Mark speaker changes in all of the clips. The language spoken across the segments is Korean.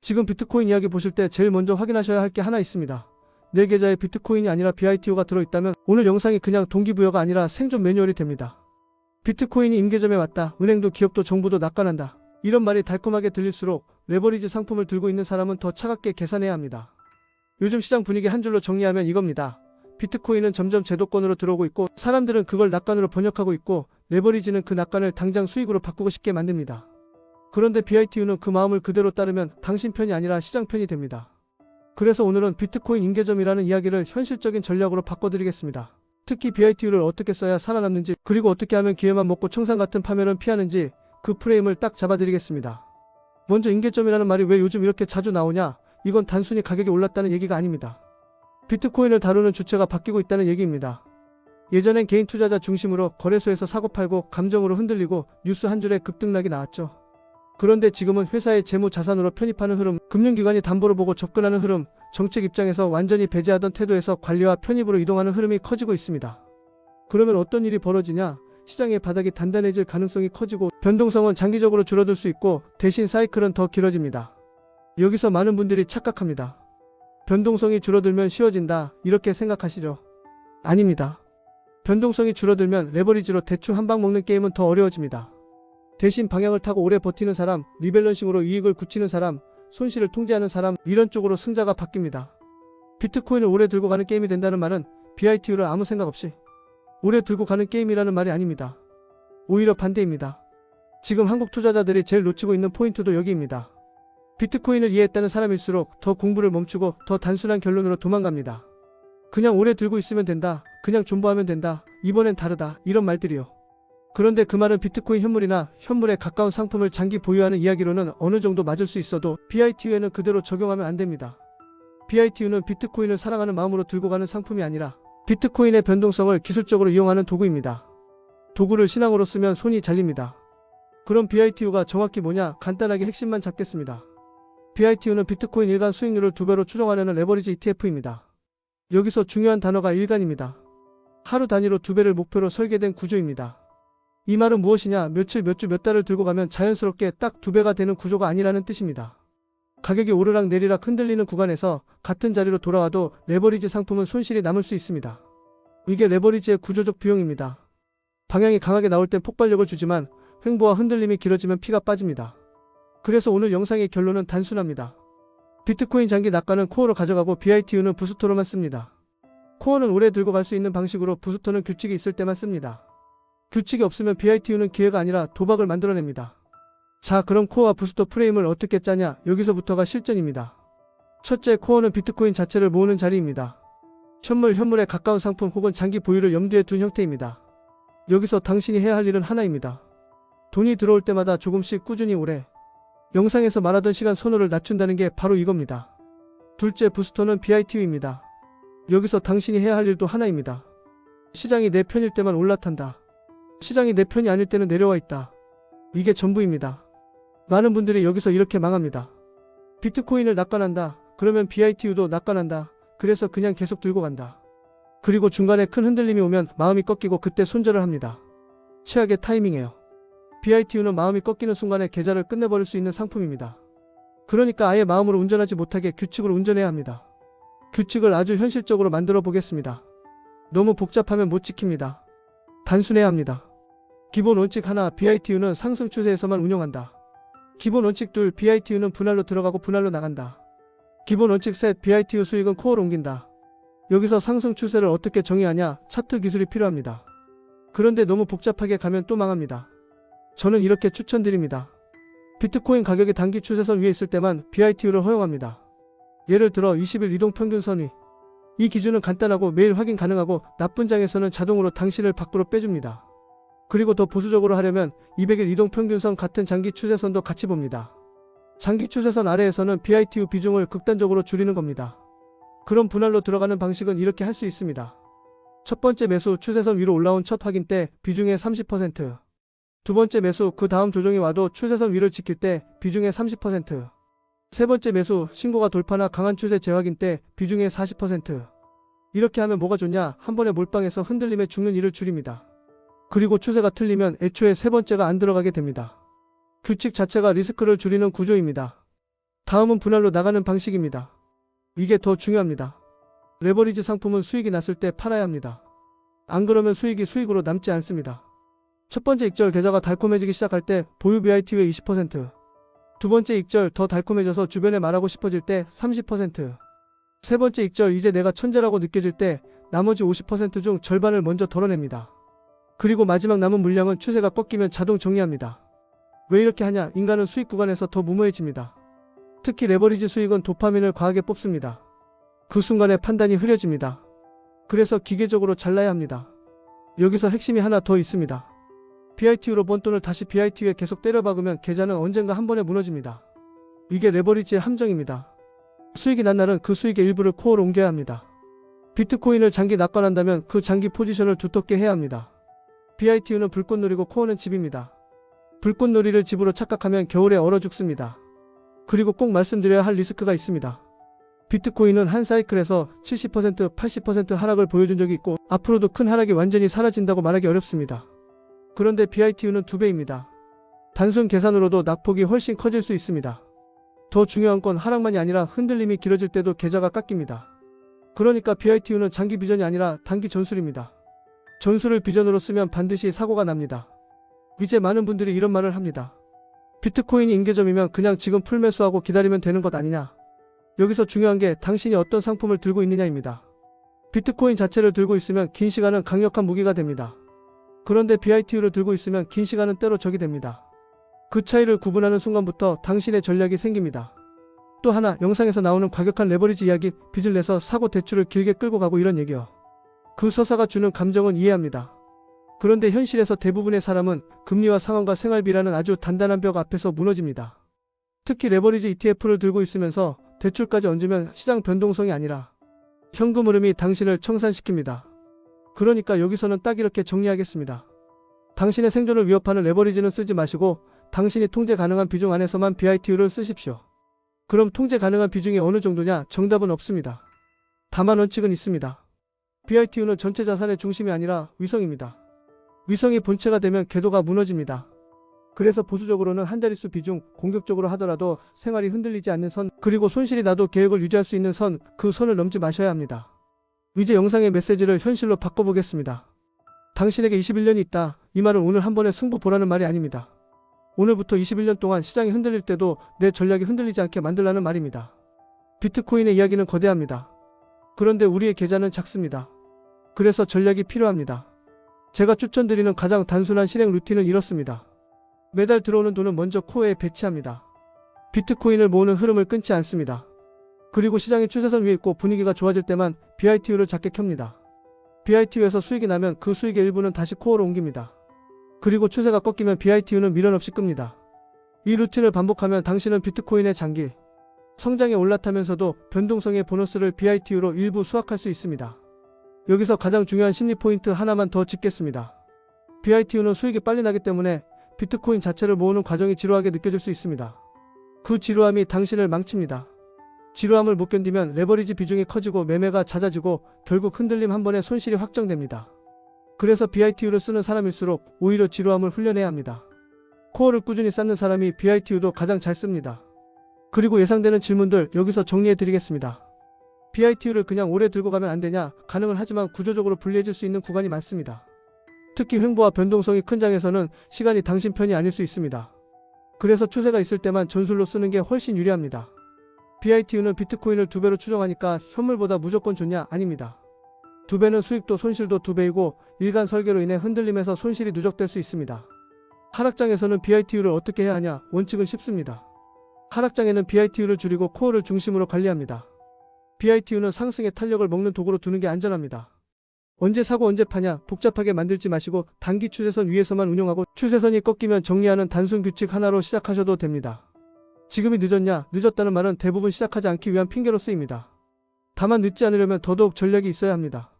Speaker 1: 지금 비트코인 이야기 보실 때 제일 먼저 확인하셔야 할 게 하나 있습니다. 내 계좌에 비트코인이 아니라 BITO가 들어있다면 오늘 영상이 그냥 동기부여가 아니라 생존 매뉴얼이 됩니다. 비트코인이 임계점에 왔다. 은행도 기업도 정부도 낙관한다. 이런 말이 달콤하게 들릴수록 레버리지 상품을 들고 있는 사람은 더 차갑게 계산해야 합니다. 요즘 시장 분위기 한 줄로 정리하면 이겁니다. 비트코인은 점점 제도권으로 들어오고 있고 사람들은 그걸 낙관으로 번역하고 있고 레버리지는 그 낙관을 당장 수익으로 바꾸고 싶게 만듭니다. 그런데 BITU는 그 마음을 그대로 따르면 당신 편이 아니라 시장 편이 됩니다. 그래서 오늘은 비트코인 임계점이라는 이야기를 현실적인 전략으로 바꿔드리겠습니다. 특히 BITU를 어떻게 써야 살아남는지 그리고 어떻게 하면 기회만 먹고 청산 같은 파멸은 피하는지 그 프레임을 딱 잡아드리겠습니다. 먼저 임계점이라는 말이 왜 요즘 이렇게 자주 나오냐? 이건 단순히 가격이 올랐다는 얘기가 아닙니다. 비트코인을 다루는 주체가 바뀌고 있다는 얘기입니다. 예전엔 개인 투자자 중심으로 거래소에서 사고팔고 감정으로 흔들리고 뉴스 한 줄에 급등락이 나왔죠. 그런데 지금은 회사의 재무 자산으로 편입하는 흐름, 금융기관이 담보로 보고 접근하는 흐름, 정책 입장에서 완전히 배제하던 태도에서 관리와 편입으로 이동하는 흐름이 커지고 있습니다. 그러면 어떤 일이 벌어지냐? 시장의 바닥이 단단해질 가능성이 커지고 변동성은 장기적으로 줄어들 수 있고 대신 사이클은 더 길어집니다. 여기서 많은 분들이 착각합니다. 변동성이 줄어들면 쉬워진다 이렇게 생각하시죠? 아닙니다. 변동성이 줄어들면 레버리지로 대충 한 방 먹는 게임은 더 어려워집니다. 대신 방향을 타고 오래 버티는 사람, 리밸런싱으로 이익을 굳히는 사람, 손실을 통제하는 사람 이런 쪽으로 승자가 바뀝니다. 비트코인을 오래 들고 가는 게임이 된다는 말은 BITU를 아무 생각 없이 오래 들고 가는 게임이라는 말이 아닙니다. 오히려 반대입니다. 지금 한국 투자자들이 제일 놓치고 있는 포인트도 여기입니다. 비트코인을 이해했다는 사람일수록 더 공부를 멈추고 더 단순한 결론으로 도망갑니다. 그냥 오래 들고 있으면 된다. 그냥 존버하면 된다. 이번엔 다르다. 이런 말들이요. 그런데 그 말은 비트코인 현물이나 현물에 가까운 상품을 장기 보유하는 이야기로는 어느 정도 맞을 수 있어도 BITU에는 그대로 적용하면 안 됩니다. BITU는 비트코인을 사랑하는 마음으로 들고 가는 상품이 아니라 비트코인의 변동성을 기술적으로 이용하는 도구입니다. 도구를 신앙으로 쓰면 손이 잘립니다. 그럼 BITU가 정확히 뭐냐? 간단하게 핵심만 잡겠습니다. BITU는 비트코인 일간 수익률을 2배로 추정하려는 레버리지 ETF입니다. 여기서 중요한 단어가 일간입니다. 하루 단위로 2배를 목표로 설계된 구조입니다. 이 말은 무엇이냐? 며칠, 몇 주, 몇 달을 들고 가면 자연스럽게 딱 2배가 되는 구조가 아니라는 뜻입니다. 가격이 오르락 내리락 흔들리는 구간에서 같은 자리로 돌아와도 레버리지 상품은 손실이 남을 수 있습니다. 이게 레버리지의 구조적 비용입니다. 방향이 강하게 나올 땐 폭발력을 주지만 횡보와 흔들림이 길어지면 피가 빠집니다. 그래서 오늘 영상의 결론은 단순합니다. 비트코인 장기 낙관은 코어로 가져가고 BITU는 부스터로만 씁니다. 코어는 오래 들고 갈 수 있는 방식으로 부스터는 규칙이 있을 때만 씁니다. 규칙이 없으면 BITU는 기회가 아니라 도박을 만들어냅니다. 자, 그럼 코어와 부스터 프레임을 어떻게 짜냐? 여기서부터가 실전입니다. 첫째, 코어는 비트코인 자체를 모으는 자리입니다. 현물에 가까운 상품 혹은 장기 보유를 염두에 둔 형태입니다. 여기서 당신이 해야 할 일은 하나입니다. 돈이 들어올 때마다 조금씩 꾸준히 오래 영상에서 말하던 시간 선호를 낮춘다는 게 바로 이겁니다. 둘째, 부스터는 BITU입니다. 여기서 당신이 해야 할 일도 하나입니다. 시장이 내 편일 때만 올라탄다. 시장이 내 편이 아닐 때는 내려와 있다. 이게 전부입니다. 많은 분들이 여기서 이렇게 망합니다. 비트코인을 낙관한다. 그러면 BITU도 낙관한다. 그래서 그냥 계속 들고 간다. 그리고 중간에 큰 흔들림이 오면 마음이 꺾이고 그때 손절을 합니다. 최악의 타이밍이에요. BITU는 마음이 꺾이는 순간에 계좌를 끝내버릴 수 있는 상품입니다. 그러니까 아예 마음으로 운전하지 못하게 규칙으로 운전해야 합니다. 규칙을 아주 현실적으로 만들어 보겠습니다. 너무 복잡하면 못 지킵니다. 단순해야 합니다. 기본 원칙 하나, BITU는 상승 추세에서만 운영한다. 기본 원칙 둘, BITU는 분할로 들어가고 분할로 나간다. 기본 원칙 셋, BITU 수익은 코어로 옮긴다. 여기서 상승 추세를 어떻게 정의하냐? 차트 기술이 필요합니다. 그런데 너무 복잡하게 가면 또 망합니다. 저는 이렇게 추천드립니다. 비트코인 가격이 단기 추세선 위에 있을 때만 BITU를 허용합니다. 예를 들어 20일 이동평균선 위. 이 기준은 간단하고 매일 확인 가능하고 나쁜 장에서는 자동으로 당신을 밖으로 빼줍니다. 그리고 더 보수적으로 하려면 200일 이동평균선 같은 장기 추세선도 같이 봅니다. 장기 추세선 아래에서는 BITU 비중을 극단적으로 줄이는 겁니다. 그럼 분할로 들어가는 방식은 이렇게 할 수 있습니다. 첫 번째 매수, 추세선 위로 올라온 첫 확인 때 비중의 30%. 두 번째 매수, 그 다음 조정이 와도 추세선 위를 지킬 때 비중의 30%. 세 번째 매수, 신고가 돌파나 강한 추세 재확인 때 비중의 40%. 이렇게 하면 뭐가 좋냐? 한 번에 몰빵해서 흔들림에 죽는 일을 줄입니다. 그리고 추세가 틀리면 애초에 세 번째가 안 들어가게 됩니다. 규칙 자체가 리스크를 줄이는 구조입니다. 다음은 분할로 나가는 방식입니다. 이게 더 중요합니다. 레버리지 상품은 수익이 났을 때 팔아야 합니다. 안 그러면 수익이 수익으로 남지 않습니다. 첫 번째 익절 계좌가 달콤해지기 시작할 때 보유 BITU의 20%, 두 번째 익절 더 달콤해져서 주변에 말하고 싶어질 때 30%, 세 번째 익절 이제 내가 천재라고 느껴질 때 나머지 50% 중 절반을 먼저 덜어냅니다. 그리고 마지막 남은 물량은 추세가 꺾이면 자동 정리합니다. 왜 이렇게 하냐? 인간은 수익 구간에서 더 무모해집니다. 특히 레버리지 수익은 도파민을 과하게 뽑습니다. 그 순간에 판단이 흐려집니다. 그래서 기계적으로 잘라야 합니다. 여기서 핵심이 하나 더 있습니다. BITU로 번 돈을 다시 BITU에 계속 때려박으면 계좌는 언젠가 한 번에 무너집니다. 이게 레버리지의 함정입니다. 수익이 난 날은 그 수익의 일부를 코어로 옮겨야 합니다. 비트코인을 장기 낙관한다면 그 장기 포지션을 두텁게 해야 합니다. BITU는 불꽃놀이고 코어는 집입니다. 불꽃놀이를 집으로 착각하면 겨울에 얼어 죽습니다. 그리고 꼭 말씀드려야 할 리스크가 있습니다. 비트코인은 한 사이클에서 70%, 80% 하락을 보여준 적이 있고 앞으로도 큰 하락이 완전히 사라진다고 말하기 어렵습니다. 그런데 BITU는 2배입니다. 단순 계산으로도 낙폭이 훨씬 커질 수 있습니다. 더 중요한 건 하락만이 아니라 흔들림이 길어질 때도 계좌가 깎입니다. 그러니까 BITU는 장기 비전이 아니라 단기 전술입니다. 전술을 비전으로 쓰면 반드시 사고가 납니다. 이제 많은 분들이 이런 말을 합니다. 비트코인이 임계점이면 그냥 지금 풀매수하고 기다리면 되는 것 아니냐. 여기서 중요한 게 당신이 어떤 상품을 들고 있느냐입니다. 비트코인 자체를 들고 있으면 긴 시간은 강력한 무기가 됩니다. 그런데 BITU를 들고 있으면 긴 시간은 때로 적이 됩니다. 그 차이를 구분하는 순간부터 당신의 전략이 생깁니다. 또 하나, 영상에서 나오는 과격한 레버리지 이야기, 빚을 내서 사고 대출을 길게 끌고 가고 이런 얘기요. 그 서사가 주는 감정은 이해합니다. 그런데 현실에서 대부분의 사람은 금리와 상환과 생활비라는 아주 단단한 벽 앞에서 무너집니다. 특히 레버리지 ETF를 들고 있으면서 대출까지 얹으면 시장 변동성이 아니라 현금 흐름이 당신을 청산시킵니다. 그러니까 여기서는 딱 이렇게 정리하겠습니다. 당신의 생존을 위협하는 레버리지는 쓰지 마시고 당신이 통제 가능한 비중 안에서만 BITU를 쓰십시오. 그럼 통제 가능한 비중이 어느 정도냐? 정답은 없습니다. 다만 원칙은 있습니다. BITU는 전체 자산의 중심이 아니라 위성입니다. 위성이 본체가 되면 궤도가 무너집니다. 그래서 보수적으로는 한 자릿수 비중, 공격적으로 하더라도 생활이 흔들리지 않는 선, 그리고 손실이 나도 계획을 유지할 수 있는 선, 그 선을 넘지 마셔야 합니다. 이제 영상의 메시지를 현실로 바꿔보겠습니다. 당신에게 21년이 있다. 이 말은 오늘 한 번에 승부 보라는 말이 아닙니다. 오늘부터 21년 동안 시장이 흔들릴 때도 내 전략이 흔들리지 않게 만들라는 말입니다. 비트코인의 이야기는 거대합니다. 그런데 우리의 계좌는 작습니다. 그래서 전략이 필요합니다. 제가 추천드리는 가장 단순한 실행 루틴은 이렇습니다. 매달 들어오는 돈은 먼저 코어에 배치합니다. 비트코인을 모으는 흐름을 끊지 않습니다. 그리고 시장이 추세선 위에 있고 분위기가 좋아질 때만 BITU를 작게 켭니다. BITU에서 수익이 나면 그 수익의 일부는 다시 코어로 옮깁니다. 그리고 추세가 꺾이면 BITU는 미련 없이 끕니다. 이 루틴을 반복하면 당신은 비트코인의 장기 성장에 올라타면서도 변동성의 보너스를 BITU로 일부 수확할 수 있습니다. 여기서 가장 중요한 심리 포인트 하나만 더 짚겠습니다. BITU는 수익이 빨리 나기 때문에 비트코인 자체를 모으는 과정이 지루하게 느껴질 수 있습니다. 그 지루함이 당신을 망칩니다. 지루함을 못 견디면 레버리지 비중이 커지고 매매가 잦아지고 결국 흔들림 한 번에 손실이 확정됩니다. 그래서 BITU를 쓰는 사람일수록 오히려 지루함을 훈련해야 합니다. 코어를 꾸준히 쌓는 사람이 BITU도 가장 잘 씁니다. 그리고 예상되는 질문들 여기서 정리해 드리겠습니다. BITU를 그냥 오래 들고 가면 안 되냐? 가능은 하지만 구조적으로 불리해질 수 있는 구간이 많습니다. 특히 횡보와 변동성이 큰 장에서는 시간이 당신 편이 아닐 수 있습니다. 그래서 추세가 있을 때만 전술로 쓰는 게 훨씬 유리합니다. BITU는 비트코인을 2배로 추정하니까 현물보다 무조건 좋냐? 아닙니다. 2배는 수익도 손실도 2배이고 일간 설계로 인해 흔들림에서 손실이 누적될 수 있습니다. 하락장에서는 BITU를 어떻게 해야 하냐? 원칙은 쉽습니다. 하락장에는 BITU를 줄이고 코어를 중심으로 관리합니다. BITU는 상승의 탄력을 먹는 도구로 두는 게 안전합니다. 언제 사고 언제 파냐 복잡하게 만들지 마시고 단기 추세선 위에서만 운용하고 추세선이 꺾이면 정리하는 단순 규칙 하나로 시작하셔도 됩니다. 지금이 늦었냐? 늦었다는 말은 대부분 시작하지 않기 위한 핑계로 쓰입니다. 다만 늦지 않으려면 더더욱 전략이 있어야 합니다.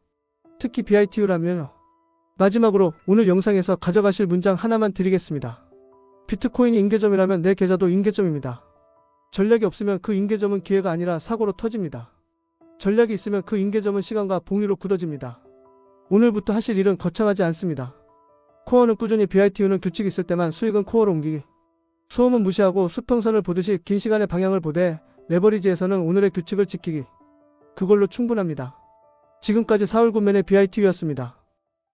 Speaker 1: 특히 BITU라면요. 마지막으로 오늘 영상에서 가져가실 문장 하나만 드리겠습니다. 비트코인이 임계점이라면 내 계좌도 임계점입니다. 전략이 없으면 그 임계점은 기회가 아니라 사고로 터집니다. 전략이 있으면 그 임계점은 시간과 복리로 굳어집니다. 오늘부터 하실 일은 거창하지 않습니다. 코어는 꾸준히 BITU는 규칙이 있을 때만 수익은 코어로 옮기기. 소음은 무시하고 수평선을 보듯이 긴 시간의 방향을 보되 레버리지에서는 오늘의 규칙을 지키기. 그걸로 충분합니다. 지금까지 사울굿맨의 BITU였습니다.